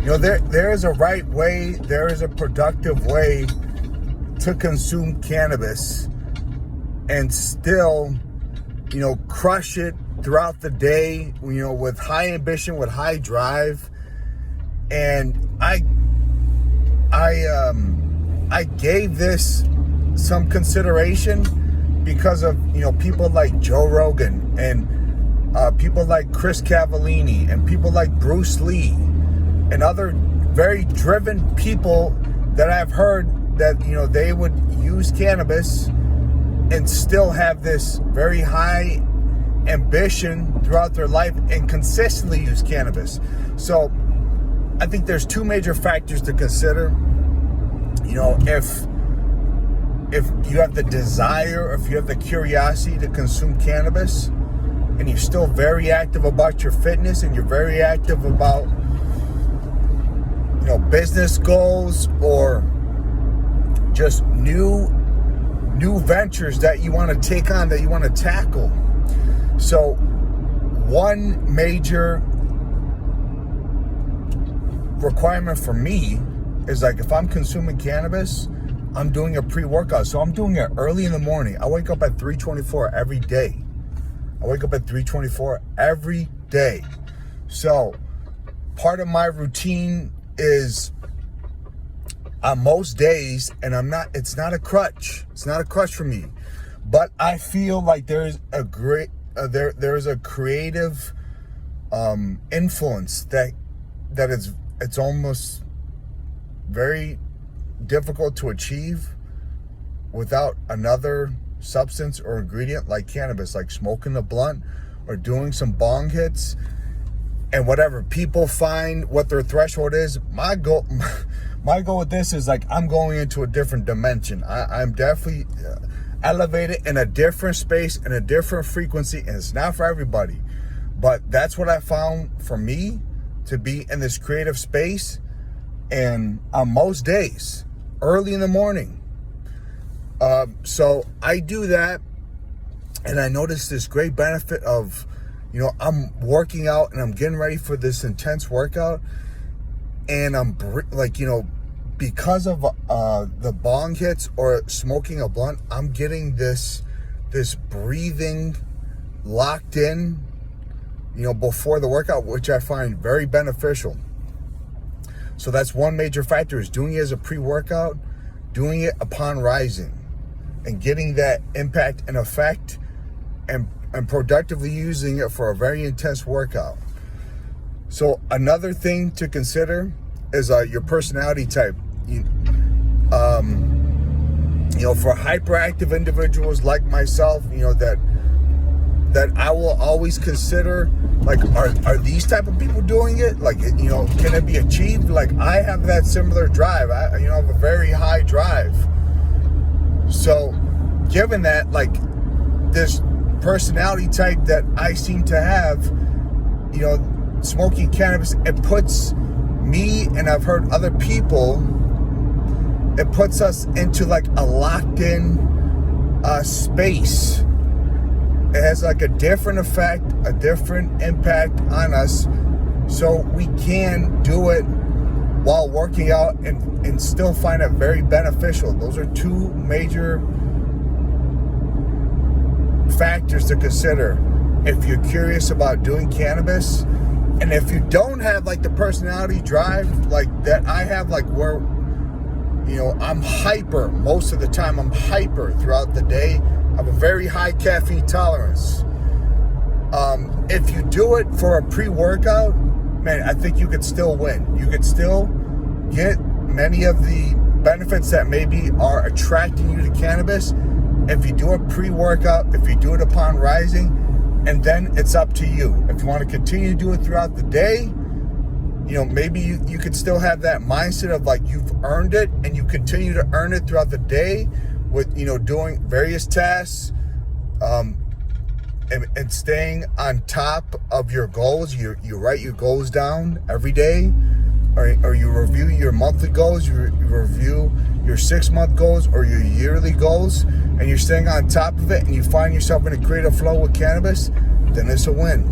There is a right way, there is a productive way to consume cannabis and still, crush it throughout the day, with high ambition, with high drive. And I gave this some consideration because of, people like Joe Rogan and people like Chris Cavallini and people like Bruce Lee and other very driven people that I've heard that, they would use cannabis and still have this very high ambition throughout their life and consistently use cannabis. So I think there's two major factors to consider. If you have the desire, if you have the curiosity to consume cannabis, and you're still very active about your fitness and you're very active about, business goals or just new ventures that you want to take on, that you want to tackle. So one major requirement for me is, like, if I'm consuming cannabis, I'm doing a pre-workout. So I'm doing it early in the morning. I wake up at 3:24 every day. So part of my routine is on most days, and it's not a crutch. It's not a crutch for me. But I feel like there's a creative influence that it's almost very difficult to achieve without another substance or ingredient like cannabis, like smoking a blunt or doing some bong hits. And whatever people find what their threshold is, my goal with this is, like, I'm going into a different dimension. I'm definitely elevated in a different space, in a different frequency, and it's not for everybody. But that's what I found for me, to be in this creative space, and on most days, early in the morning. So I do that, and I notice this great benefit of, I'm working out and I'm getting ready for this intense workout, and I'm because of the bong hits or smoking a blunt, I'm getting this breathing locked in, before the workout, which I find very beneficial. So that's one major factor, is doing it as a pre-workout, doing it upon rising, and getting that impact and effect, and productively using it for a very intense workout. So another thing to consider is your personality type. For hyperactive individuals like myself, that I will always consider, like, are these type of people doing it? Like, can it be achieved? Like, I have that similar drive. I have a very high drive. So given that, like, this personality type that I seem to have, smoking cannabis, it puts me, and I've heard other people, it puts us into, like, a locked in space. It has, like, a different effect, a different impact on us, so we can do it while working out and still find it very beneficial. Those are two major factors to consider if you're curious about doing cannabis. And if you don't have, like, the personality drive like that I have, like, where, I'm hyper most of the time. I'm hyper throughout the day. I have a very high caffeine tolerance. If you do it for a pre-workout, man, I think you could still win. You could still get many of the benefits that maybe are attracting you to cannabis if you do a pre-workout, if you do it upon rising, and then it's up to you. If you want to continue to do it throughout the day, maybe you could still have that mindset of, like, you've earned it, and you continue to earn it throughout the day with, doing various tasks, and staying on top of your goals. You write your goals down every day, or you review your monthly goals, you review your 6-month goals or your yearly goals, and you're staying on top of it, and you find yourself in a creative flow with cannabis, then it's a win.